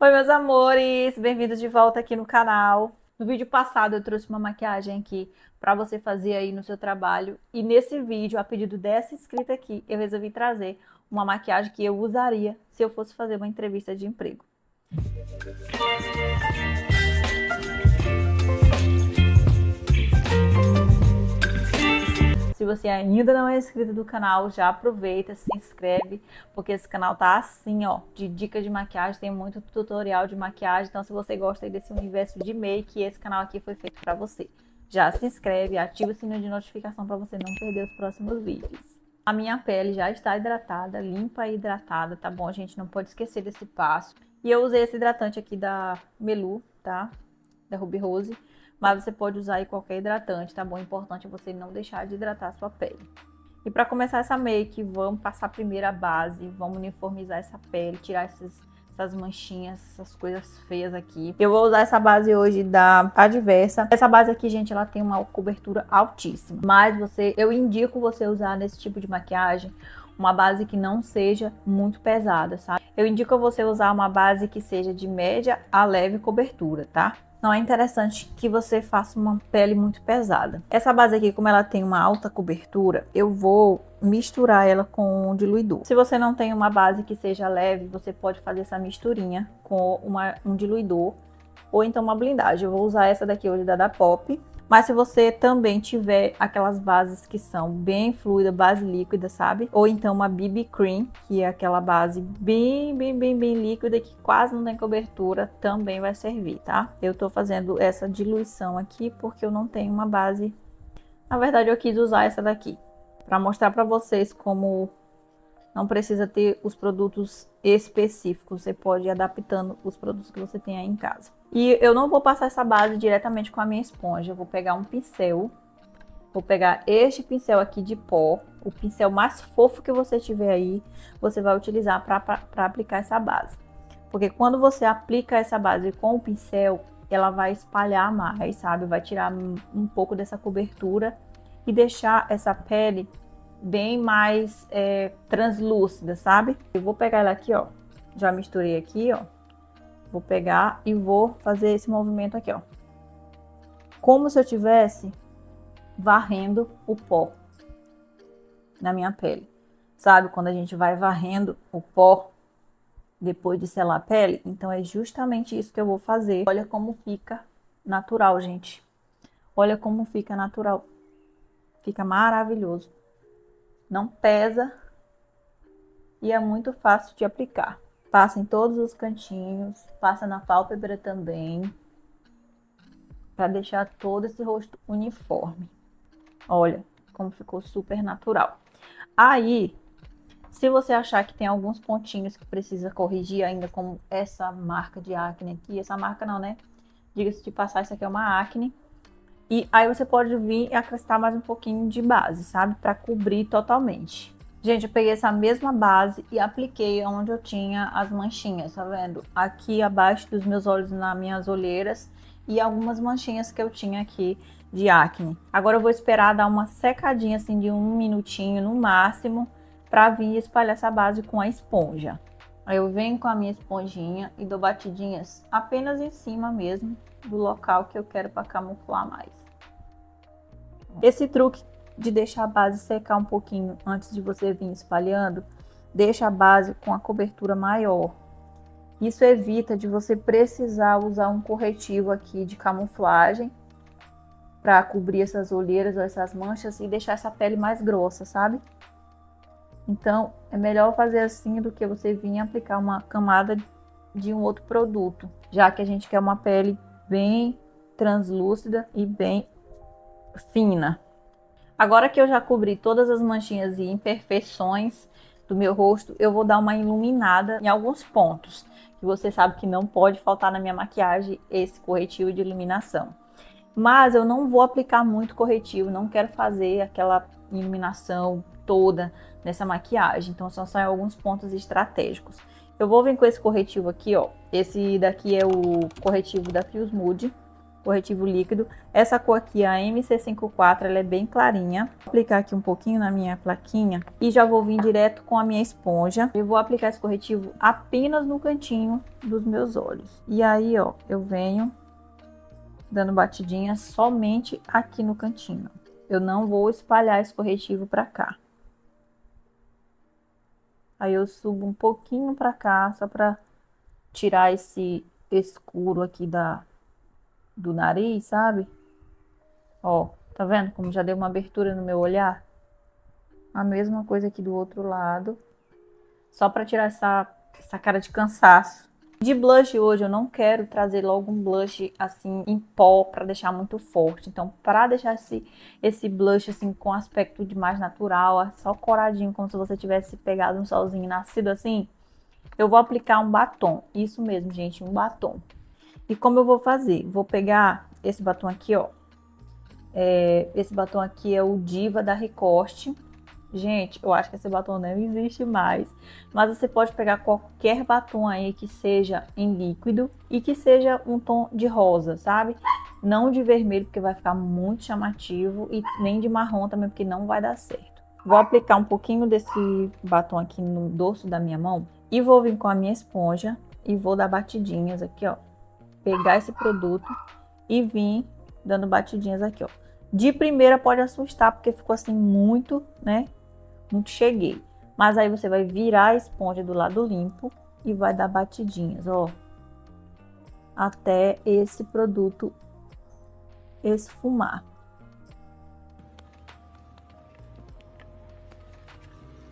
Oi, meus amores, bem-vindos de volta aqui no canal. No vídeo passado eu trouxe uma maquiagem aqui para você fazer aí no seu trabalho. E nesse vídeo, a pedido dessa inscrita aqui, eu resolvi trazer uma maquiagem que eu usaria se eu fosse fazer uma entrevista de emprego. Se você ainda não é inscrito do canal, já aproveita, se inscreve, porque esse canal tá assim, ó, de dicas de maquiagem, tem muito tutorial de maquiagem, então se você gosta aí desse universo de make, esse canal aqui foi feito para você. Já se inscreve, ativa o sininho de notificação para você não perder os próximos vídeos. A minha pele já está hidratada, limpa e hidratada, tá bom? A gente não pode esquecer desse passo. E eu usei esse hidratante aqui da Melu, tá? Da Ruby Rose. Mas você pode usar aí qualquer hidratante, tá bom? O importante é você não deixar de hidratar a sua pele. E para começar essa make, vamos passar primeiro a base, vamos uniformizar essa pele, tirar essas manchinhas, essas coisas feias aqui. Eu vou usar essa base hoje da Adversa. Essa base aqui, gente, ela tem uma cobertura altíssima. Mas eu indico você usar nesse tipo de maquiagem uma base que não seja muito pesada, sabe? Eu indico você usar uma base que seja de média a leve cobertura, tá? Não é interessante que você faça uma pele muito pesada. Essa base aqui, como ela tem uma alta cobertura, eu vou misturar ela com um diluidor. Se você não tem uma base que seja leve, você pode fazer essa misturinha com um diluidor ou então uma blindagem. Eu vou usar essa daqui hoje da Pop. Mas se você também tiver aquelas bases que são bem fluida, base líquida, sabe? Ou então uma BB Cream, que é aquela base bem líquida que quase não tem cobertura, também vai servir, tá? Eu tô fazendo essa diluição aqui porque eu não tenho uma base. Na verdade, eu quis usar essa daqui para mostrar para vocês como não precisa ter os produtos específicos, você pode ir adaptando os produtos que você tem aí em casa. E eu não vou passar essa base diretamente com a minha esponja, eu vou pegar um pincel, vou pegar este pincel aqui de pó, o pincel mais fofo que você tiver aí, você vai utilizar para aplicar essa base. Porque quando você aplica essa base com o pincel, ela vai espalhar mais, sabe? Vai tirar um pouco dessa cobertura e deixar essa pele bem mais translúcida, sabe? Eu vou pegar ela aqui, ó. Já misturei aqui, ó. Vou pegar e vou fazer esse movimento aqui, ó. Como se eu tivesse varrendo o pó na minha pele. Sabe quando a gente vai varrendo o pó depois de selar a pele? Então é justamente isso que eu vou fazer. Olha como fica natural, gente. Olha como fica natural. Fica maravilhoso. Não pesa e é muito fácil de aplicar. Passa em todos os cantinhos, passa na pálpebra também, para deixar todo esse rosto uniforme. Olha como ficou super natural. Aí, se você achar que tem alguns pontinhos que precisa corrigir ainda, como essa marca de acne aqui, essa marca não, né? Diga-se de passar, isso aqui é uma acne. E aí você pode vir e acrescentar mais um pouquinho de base, sabe? Para cobrir totalmente. Gente, eu peguei essa mesma base e apliquei onde eu tinha as manchinhas, tá vendo? Aqui abaixo dos meus olhos, nas minhas olheiras e algumas manchinhas que eu tinha aqui de acne. Agora eu vou esperar dar uma secadinha assim de 1 minutinho no máximo para vir espalhar essa base com a esponja. Aí eu venho com a minha esponjinha e dou batidinhas apenas em cima mesmo do local que eu quero para camuflar mais. Esse truque de deixar a base secar um pouquinho antes de você vir espalhando, deixa a base com a cobertura maior. Isso evita de você precisar usar um corretivo aqui de camuflagem para cobrir essas olheiras ou essas manchas e deixar essa pele mais grossa, sabe? Então, é melhor fazer assim do que você vir aplicar uma camada de um outro produto, já que a gente quer uma pele bem translúcida e bem fina. Agora que eu já cobri todas as manchinhas e imperfeições do meu rosto, eu vou dar uma iluminada em alguns pontos, que você sabe que não pode faltar na minha maquiagem esse corretivo de iluminação. Mas eu não vou aplicar muito corretivo, não quero fazer aquela iluminação toda nessa maquiagem, então são só alguns pontos estratégicos. Eu vou vir com esse corretivo aqui, ó, esse daqui é o corretivo da Feels Mood. corretivo líquido. Essa cor aqui, a MC54, ela é bem clarinha. Vou aplicar aqui um pouquinho na minha plaquinha e já vou vir direto com a minha esponja. Eu vou aplicar esse corretivo apenas no cantinho dos meus olhos. E aí, ó, eu venho dando batidinha somente aqui no cantinho. Eu não vou espalhar esse corretivo pra cá. Aí eu subo um pouquinho pra cá, só pra tirar esse escuro aqui do nariz, sabe? Ó, tá vendo como já deu uma abertura no meu olhar? A mesma coisa aqui do outro lado. Só pra tirar essa cara de cansaço. De blush hoje eu não quero trazer logo um blush assim em pó pra deixar muito forte. Então, pra deixar esse blush assim com aspecto de mais natural, só coradinho, como se você tivesse pegado um solzinho e nascido assim, eu vou aplicar um batom. Isso mesmo, gente, um batom. E como eu vou fazer? Vou pegar esse batom aqui, ó. Esse batom aqui é o Diva da Ricoste. Gente, eu acho que esse batom não existe mais. Mas você pode pegar qualquer batom aí que seja em líquido e que seja um tom de rosa, sabe? Não de vermelho, porque vai ficar muito chamativo. E nem de marrom também, porque não vai dar certo. Vou aplicar um pouquinho desse batom aqui no dorso da minha mão. E vou vir com a minha esponja e vou dar batidinhas aqui, ó. Pegar esse produto e vir dando batidinhas aqui, ó. De primeira pode assustar, porque ficou assim muito, né? Muito cheguei. Mas aí você vai virar a esponja do lado limpo e vai dar batidinhas, ó. Até esse produto esfumar.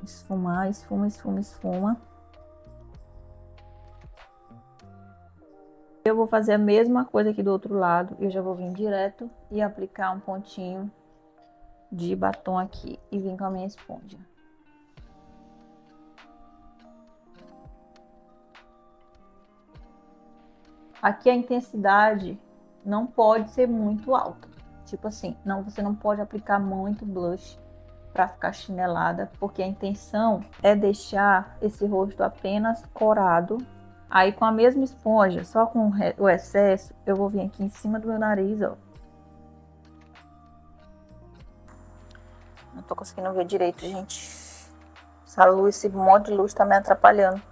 Esfumar, esfuma, esfuma, esfuma. Eu vou fazer a mesma coisa aqui do outro lado. Eu já vou vir direto e aplicar um pontinho de batom aqui. E vir com a minha esponja. Aqui a intensidade não pode ser muito alta. Tipo assim, não, você não pode aplicar muito blush para ficar chinelada. Porque a intenção é deixar esse rosto apenas corado. Aí com a mesma esponja, só com o excesso, eu vou vir aqui em cima do meu nariz, ó. Não tô conseguindo ver direito, gente. Essa luz, esse monte de luz tá me atrapalhando.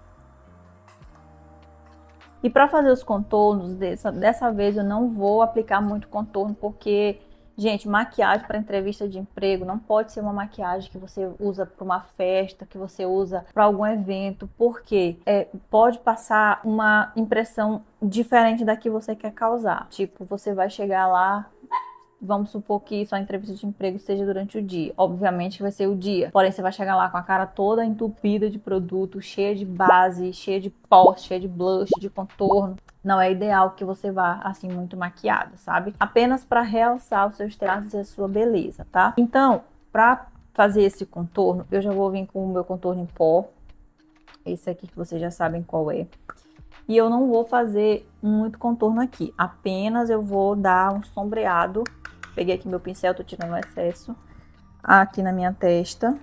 E para fazer os contornos, dessa vez eu não vou aplicar muito contorno, porque, gente, maquiagem para entrevista de emprego não pode ser uma maquiagem que você usa para uma festa, que você usa para algum evento, porque pode passar uma impressão diferente da que você quer causar. Tipo, você vai chegar lá, vamos supor que sua entrevista de emprego seja durante o dia. Obviamente vai ser o dia. Porém, você vai chegar lá com a cara toda entupida de produto, cheia de base, cheia de pó, cheia de blush, de contorno. Não é ideal que você vá assim muito maquiada, sabe? Apenas para realçar os seus traços e a sua beleza, tá? Então, para fazer esse contorno, eu já vou vir com o meu contorno em pó. Esse aqui que vocês já sabem qual é. E eu não vou fazer muito contorno aqui. Apenas eu vou dar um sombreado. Peguei aqui meu pincel, tô tirando o excesso. Aqui na minha testa.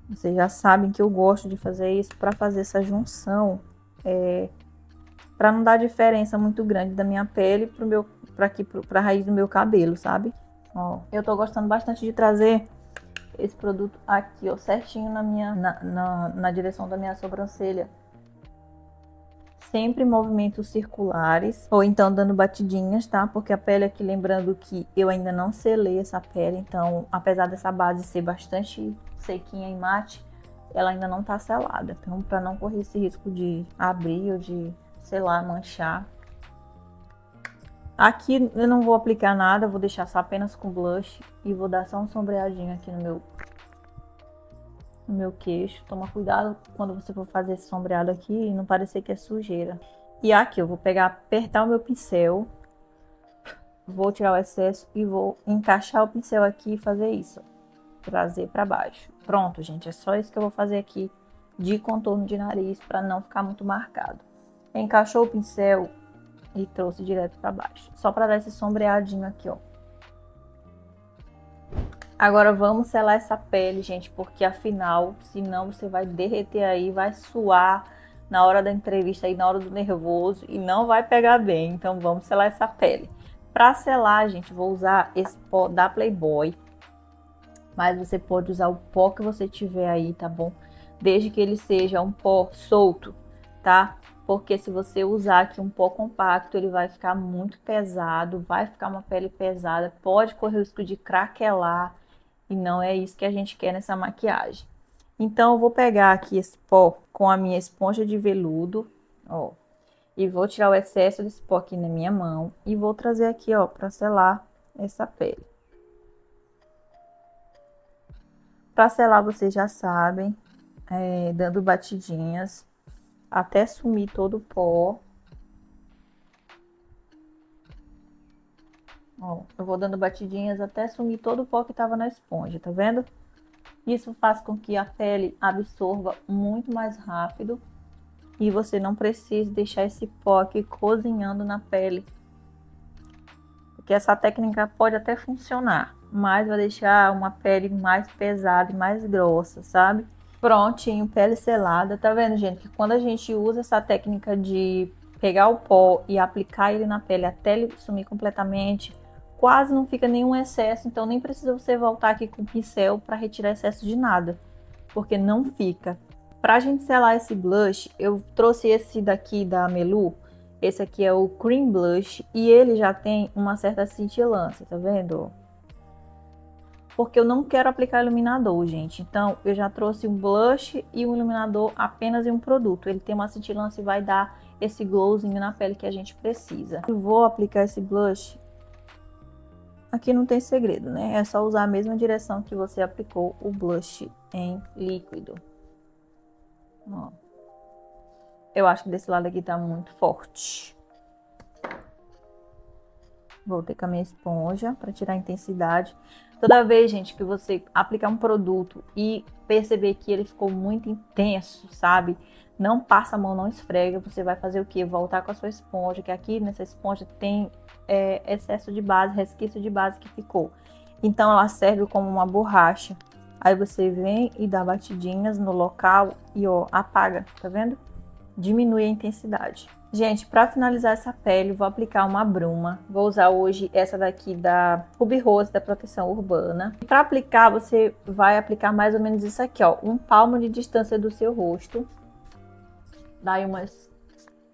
Vocês já sabem que eu gosto de fazer isso para fazer essa junção. Para não dar diferença muito grande da minha pele pra raiz do meu cabelo, sabe? Ó, eu tô gostando bastante de trazer esse produto aqui, ó, certinho na direção da minha sobrancelha. Sempre movimentos circulares, ou então dando batidinhas, tá? Porque a pele aqui, lembrando que eu ainda não selei essa pele, então, apesar dessa base ser bastante sequinha e mate, ela ainda não tá selada. Então, para não correr esse risco de abrir ou de, sei lá, manchar. Aqui eu não vou aplicar nada, vou deixar só apenas com blush e vou dar só um sombreadinho aqui no meu queixo. Toma cuidado quando você for fazer esse sombreado aqui e não parecer que é sujeira. E aqui eu vou apertar o meu pincel, vou tirar o excesso e vou encaixar o pincel aqui e fazer isso, trazer para baixo. Pronto, gente, é só isso que eu vou fazer aqui de contorno de nariz para não ficar muito marcado. Encaixou o pincel e trouxe direto para baixo, só para dar esse sombreadinho aqui, ó. Agora vamos selar essa pele, gente, porque afinal, senão você vai derreter aí, vai suar, na hora da entrevista e na hora do nervoso e não vai pegar bem. Então vamos selar essa pele. Para selar, gente, vou usar esse pó da Playboy. Mas você pode usar o pó que você tiver aí, tá bom? Desde que ele seja um pó solto, tá? Porque se você usar aqui um pó compacto, ele vai ficar muito pesado, vai ficar uma pele pesada, pode correr o risco de craquelar, e não é isso que a gente quer nessa maquiagem. Então, eu vou pegar aqui esse pó com a minha esponja de veludo, ó, e vou tirar o excesso desse pó aqui na minha mão, e vou trazer aqui, ó, pra selar essa pele. Pra selar, vocês já sabem, dando batidinhas até sumir todo o pó. Ó, eu vou dando batidinhas até sumir todo o pó que tava na esponja, tá vendo? Isso faz com que a pele absorva muito mais rápido e você não precise deixar esse pó aqui cozinhando na pele. Porque essa técnica pode até funcionar, mas vai deixar uma pele mais pesada e mais grossa, sabe? Prontinho, pele selada. Tá vendo, gente? Que quando a gente usa essa técnica de pegar o pó e aplicar ele na pele até ele sumir completamente, quase não fica nenhum excesso. Então nem precisa você voltar aqui com o pincel para retirar excesso de nada, porque não fica. Pra gente selar esse blush, eu trouxe esse daqui da Melu. Esse aqui é o Cream Blush e ele já tem uma certa cintilância, tá vendo? Porque eu não quero aplicar iluminador, gente. Então, eu já trouxe um blush e um iluminador apenas em um produto. Ele tem uma cintilância e vai dar esse glowzinho na pele que a gente precisa. Eu vou aplicar esse blush. Aqui não tem segredo, né? É só usar a mesma direção que você aplicou o blush em líquido. Ó. Eu acho que desse lado aqui tá muito forte. Voltei com a minha esponja para tirar a intensidade. Toda vez, gente, que você aplicar um produto e perceber que ele ficou muito intenso, sabe? Não passa a mão, não esfrega. Você vai fazer o quê? Voltar com a sua esponja, que aqui nessa esponja tem excesso de base, resquício de base que ficou. Então, ela serve como uma borracha. Aí você vem e dá batidinhas no local e, ó, apaga, tá vendo? Diminui a intensidade. Gente, para finalizar essa pele, vou aplicar uma bruma. Vou usar hoje essa daqui da Ruby Rose, da Proteção Urbana. Para aplicar, você vai aplicar mais ou menos isso aqui, ó. Um palmo de distância do seu rosto. Dá aí umas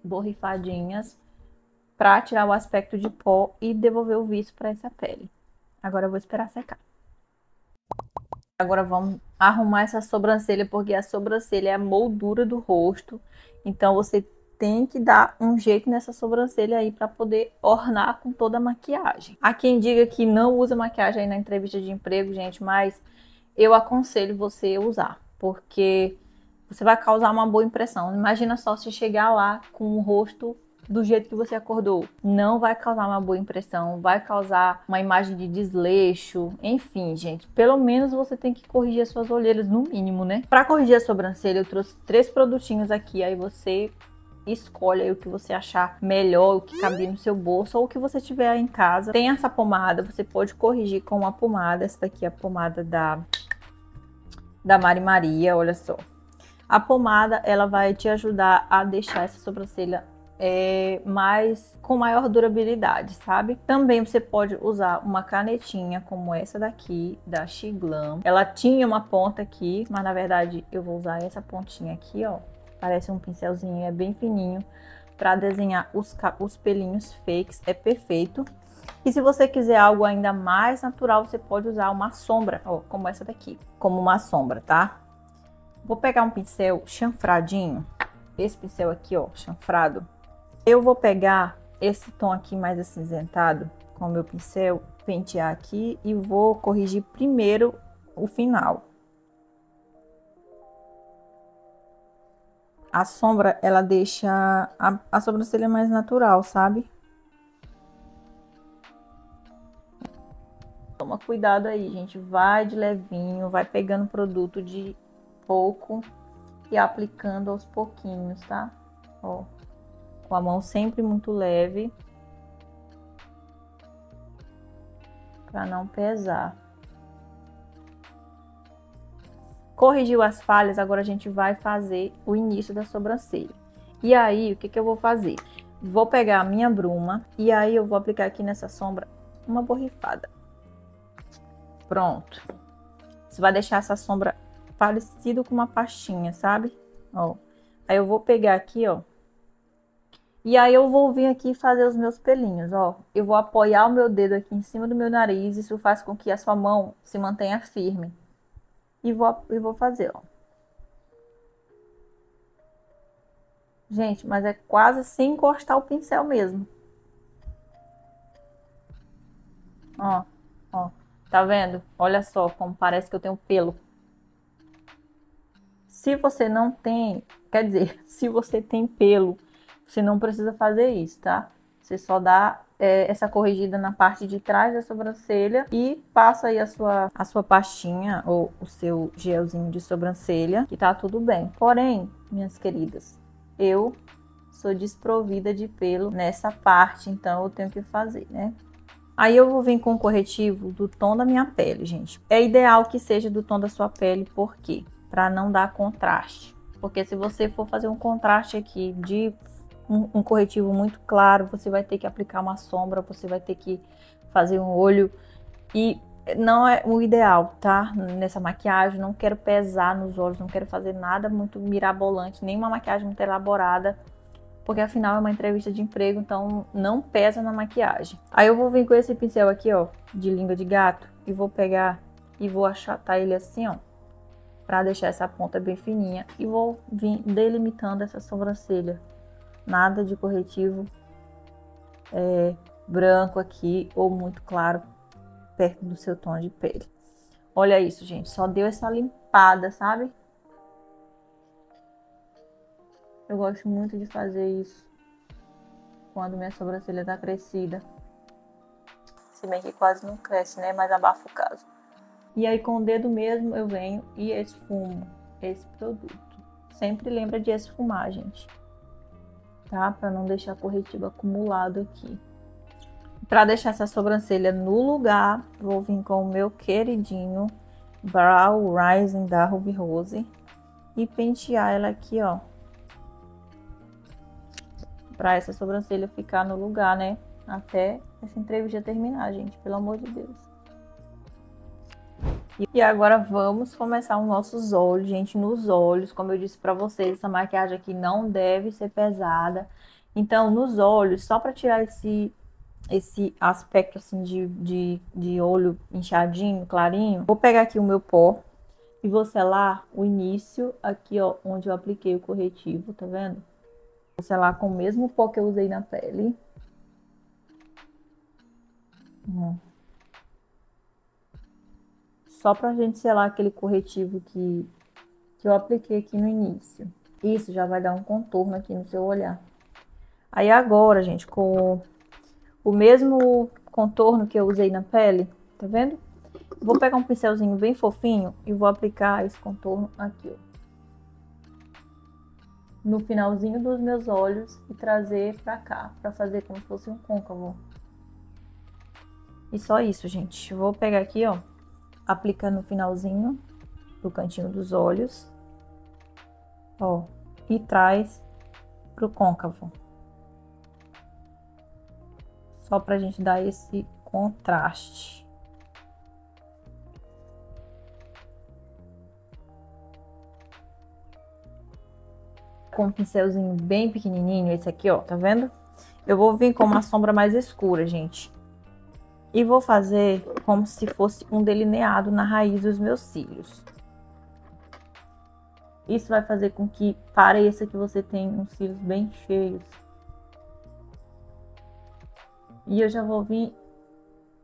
borrifadinhas para tirar o aspecto de pó e devolver o viço para essa pele. Agora eu vou esperar secar. Agora vamos arrumar essa sobrancelha, porque a sobrancelha é a moldura do rosto. Então você tem que dar um jeito nessa sobrancelha aí para poder ornar com toda a maquiagem. Há quem diga que não usa maquiagem aí na entrevista de emprego, gente, mas eu aconselho você a usar, porque você vai causar uma boa impressão. Imagina só se chegar lá com o rosto do jeito que você acordou. Não vai causar uma boa impressão, vai causar uma imagem de desleixo, enfim, gente. Pelo menos você tem que corrigir as suas olheiras no mínimo, né? Para corrigir a sobrancelha, eu trouxe 3 produtinhos aqui, aí você escolhe aí o que você achar melhor, o que cabe no seu bolso ou o que você tiver aí em casa. Tem essa pomada, você pode corrigir com uma pomada. Essa daqui é a pomada da Mari Maria, olha só. A pomada, ela vai te ajudar a deixar essa sobrancelha com maior durabilidade, sabe? Também você pode usar uma canetinha como essa daqui, da Xiglam. Ela tinha uma ponta aqui, mas na verdade eu vou usar essa pontinha aqui, ó. Parece um pincelzinho, é bem fininho, para desenhar os pelinhos fakes, é perfeito. E se você quiser algo ainda mais natural, você pode usar uma sombra, ó, como essa daqui, como uma sombra, tá? Vou pegar um pincel chanfradinho, esse pincel aqui, ó, chanfrado. Eu vou pegar esse tom aqui mais acinzentado com o meu pincel, pentear aqui e vou corrigir primeiro o final. A sombra, ela deixa a sobrancelha mais natural, sabe? Toma cuidado aí, gente. Vai de levinho, vai pegando produto de pouco e aplicando aos pouquinhos, tá? Ó, com a mão sempre muito leve, para não pesar. Corrigiu as falhas, agora a gente vai fazer o início da sobrancelha. E aí, o que que eu vou fazer? Vou pegar a minha bruma e aí eu vou aplicar aqui nessa sombra uma borrifada. Pronto. Você vai deixar essa sombra parecido com uma pastinha, sabe? Ó. Aí eu vou pegar aqui, ó. E aí eu vou vir aqui fazer os meus pelinhos, ó. Eu vou apoiar o meu dedo aqui em cima do meu nariz. Isso faz com que a sua mão se mantenha firme. E vou fazer, ó. Gente, mas é quase sem encostar o pincel mesmo. Ó, ó. Tá vendo? Olha só como parece que eu tenho pelo. Se você não tem, quer dizer, se você tem pelo, você não precisa fazer isso, tá? Você só dá essa corrigida na parte de trás da sobrancelha e passa aí a sua pastinha ou o seu gelzinho de sobrancelha, que tá tudo bem. Porém, minhas queridas, eu sou desprovida de pelo nessa parte, então eu tenho que fazer, né? Aí eu vou vir com o corretivo do tom da minha pele, gente. É ideal que seja do tom da sua pele, por quê? Para não dar contraste. Porque se você for fazer um contraste aqui de um corretivo muito claro, você vai ter que aplicar uma sombra, você vai ter que fazer um olho. E não é o ideal, tá? Nessa maquiagem, não quero pesar nos olhos, não quero fazer nada muito mirabolante, nem uma maquiagem muito elaborada. Porque afinal é uma entrevista de emprego, então não pesa na maquiagem. Aí eu vou vir com esse pincel aqui, ó, de língua de gato, e vou pegar e vou achatar ele assim, ó, pra deixar essa ponta bem fininha. E vou vir delimitando essa sobrancelha. Nada de corretivo branco aqui ou muito claro perto do seu tom de pele. Olha isso, gente, só deu essa limpada, sabe? Eu gosto muito de fazer isso quando minha sobrancelha tá crescida. Se bem que quase não cresce, né? Mas abafa o caso. E aí com o dedo mesmo eu venho e esfumo esse produto. Sempre lembra de esfumar, gente. Tá? Pra não deixar corretivo acumulado aqui. Pra deixar essa sobrancelha no lugar, vou vir com o meu queridinho Brow Rising da Ruby Rose. E pentear ela aqui, ó. Pra essa sobrancelha ficar no lugar, né? Até essa entrevista terminar, gente. Pelo amor de Deus. E agora vamos começar os nossos olhos, gente, nos olhos. Como eu disse pra vocês, essa maquiagem aqui não deve ser pesada. Então, nos olhos, só pra tirar esse aspecto assim de olho inchadinho, clarinho, vou pegar aqui o meu pó e vou selar o início aqui, ó, onde eu apliquei o corretivo, tá vendo? Vou selar com o mesmo pó que eu usei na pele. Só pra gente selar aquele corretivo que eu apliquei aqui no início. Isso já vai dar um contorno aqui no seu olhar. Aí agora, gente, com o mesmo contorno que eu usei na pele, tá vendo? Vou pegar um pincelzinho bem fofinho e vou aplicar esse contorno aqui, ó. No finalzinho dos meus olhos e trazer pra cá, pra fazer como se fosse um côncavo. E só isso, gente. Vou pegar aqui, ó, aplicar no finalzinho do cantinho dos olhos, ó, e traz pro côncavo. Só pra gente dar esse contraste. Com um pincelzinho bem pequenininho, esse aqui, ó, tá vendo? Eu vou vir com uma sombra mais escura, gente. E vou fazer como se fosse um delineado na raiz dos meus cílios. Isso vai fazer com que pareça que você tem uns cílios bem cheios. E eu já vou vir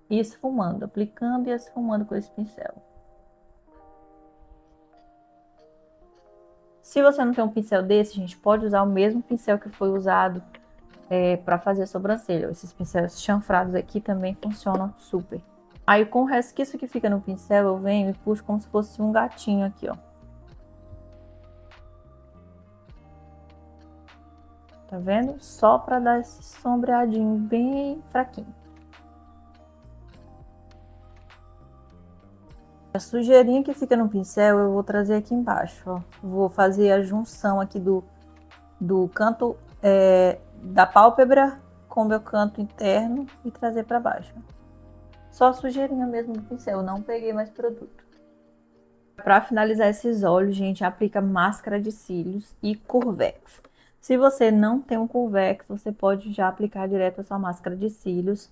esfumando, aplicando e esfumando com esse pincel. Se você não tem um pincel desse, gente, pode usar o mesmo pincel que foi usado para fazer a sobrancelha. Esses pincéis chanfrados aqui também funcionam super. Aí com o resquício que fica no pincel, eu venho e puxo como se fosse um gatinho aqui, ó. Tá vendo? Só para dar esse sombreadinho bem fraquinho. A sujeirinha que fica no pincel eu vou trazer aqui embaixo, ó. Vou fazer a junção aqui do do canto da pálpebra com o meu canto interno e trazer para baixo. Só sujeirinha mesmo do pincel, não peguei mais produto. Para finalizar esses olhos, gente, aplica máscara de cílios e Curvex. Se você não tem um Curvex, você pode já aplicar direto a sua máscara de cílios.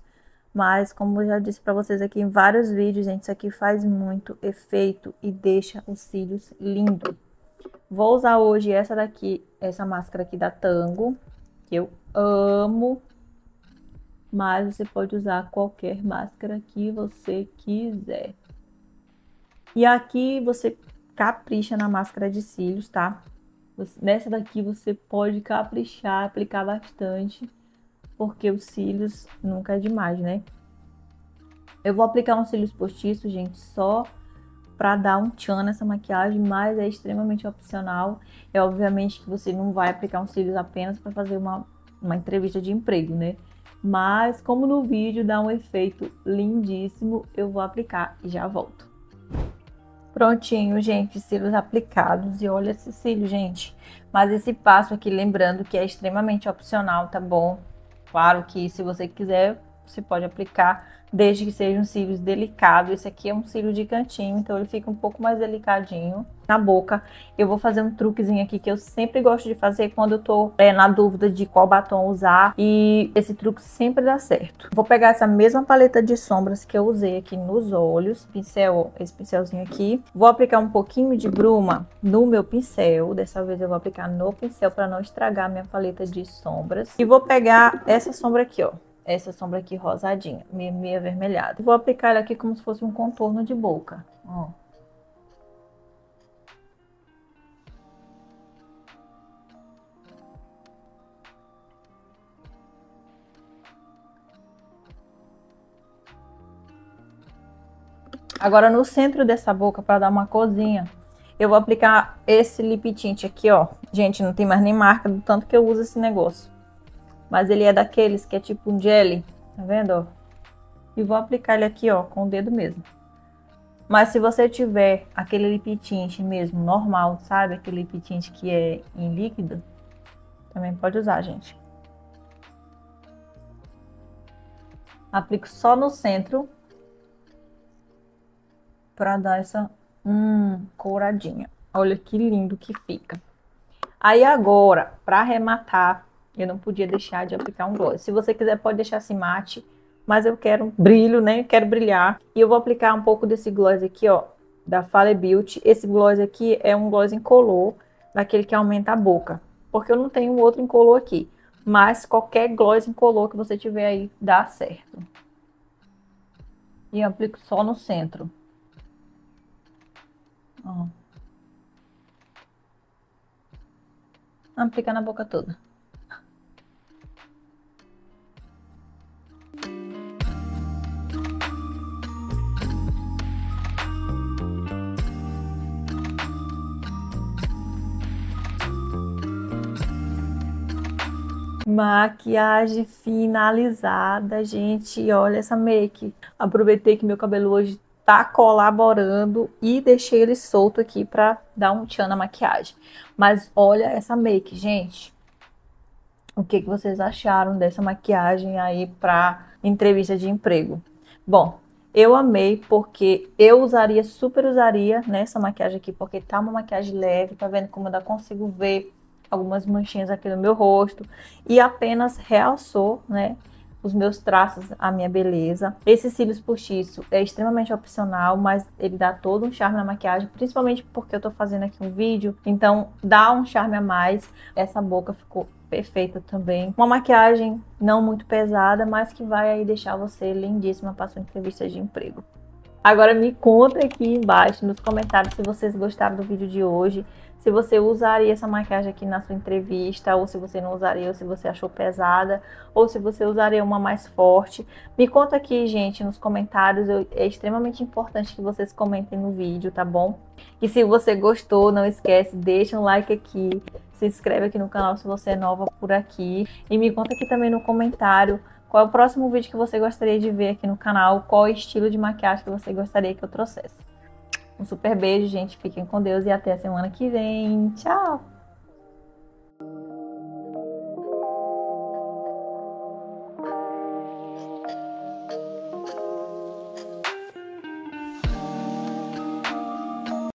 Mas, como eu já disse para vocês aqui em vários vídeos, gente, isso aqui faz muito efeito e deixa os cílios lindos. Vou usar hoje essa daqui, essa máscara aqui da Tango, que eu amo. Mas você pode usar qualquer máscara que você quiser. E aqui você capricha na máscara de cílios, tá? Nessa daqui você pode caprichar, aplicar bastante, porque os cílios nunca é demais, né? Eu vou aplicar uns cílios postiços, gente, só pra dar um tchan nessa maquiagem, mas é extremamente opcional. É obviamente que você não vai aplicar uns cílios apenas para fazer uma entrevista de emprego, né? Mas como no vídeo dá um efeito lindíssimo, eu vou aplicar e já volto. Prontinho, gente, cílios aplicados. E olha esse cílio, gente. Mas esse passo aqui, lembrando que é extremamente opcional, tá bom? Claro que se você quiser, você pode aplicar, desde que sejam cílios delicados. Esse aqui é um cílio de cantinho, então ele fica um pouco mais delicadinho na boca. Eu vou fazer um truquezinho aqui que eu sempre gosto de fazer quando eu tô na dúvida de qual batom usar. E esse truque sempre dá certo. Vou pegar essa mesma paleta de sombras que eu usei aqui nos olhos, esse pincelzinho aqui. Vou aplicar um pouquinho de bruma no meu pincel. Dessa vez eu vou aplicar no pincel para não estragar minha paleta de sombras. E vou pegar essa sombra aqui, ó. Essa sombra aqui rosadinha, meio avermelhada. Vou aplicar ela aqui como se fosse um contorno de boca, ó. Agora no centro dessa boca, para dar uma corzinha, eu vou aplicar esse lip tint aqui, ó. Gente, não tem mais nem marca do tanto que eu uso esse negócio. Mas ele é daqueles que é tipo um jelly, tá vendo, ó? E vou aplicar ele aqui, ó, com o dedo mesmo. Mas se você tiver aquele lip tint mesmo, normal, sabe? Aquele lip tint que é em líquido, também pode usar, gente. Aplico só no centro pra dar essa couradinha. Olha que lindo que fica. Aí agora, pra arrematar, eu não podia deixar de aplicar um gloss. Se você quiser, pode deixar assim mate, mas eu quero um brilho, né? Eu quero brilhar. E eu vou aplicar um pouco desse gloss aqui, ó, da Fale Beauty. Esse gloss aqui é um gloss incolor, daquele que aumenta a boca. Porque eu não tenho outro incolor aqui. Mas qualquer gloss incolor que você tiver aí, dá certo. E eu aplico só no centro. Ó. Aplicar na boca toda. Maquiagem finalizada, gente. Olha essa make. Aproveitei que meu cabelo hoje tá colaborando e deixei ele solto aqui pra dar um tchan na maquiagem. Mas olha essa make, gente. O que vocês acharam dessa maquiagem aí pra entrevista de emprego? Bom, eu amei porque eu usaria, super usaria nessa maquiagem aqui, porque tá uma maquiagem leve, tá vendo como eu ainda consigo ver algumas manchinhas aqui no meu rosto e apenas realçou, né, os meus traços, a minha beleza. Esse cílios postiço é extremamente opcional, mas ele dá todo um charme na maquiagem, principalmente porque eu tô fazendo aqui um vídeo, então dá um charme a mais. Essa boca ficou perfeita também. Uma maquiagem não muito pesada, mas que vai aí deixar você lindíssima para sua entrevista de emprego. Agora me conta aqui embaixo nos comentários se vocês gostaram do vídeo de hoje, se você usaria essa maquiagem aqui na sua entrevista, ou se você não usaria, ou se você achou pesada, ou se você usaria uma mais forte. Me conta aqui, gente, nos comentários. É extremamente importante que vocês comentem no vídeo, tá bom? E se você gostou, não esquece, deixa um like aqui, se inscreve aqui no canal se você é nova por aqui. E me conta aqui também no comentário qual é o próximo vídeo que você gostaria de ver aqui no canal, qual é o estilo de maquiagem que você gostaria que eu trouxesse. Um super beijo, gente. Fiquem com Deus e até a semana que vem. Tchau!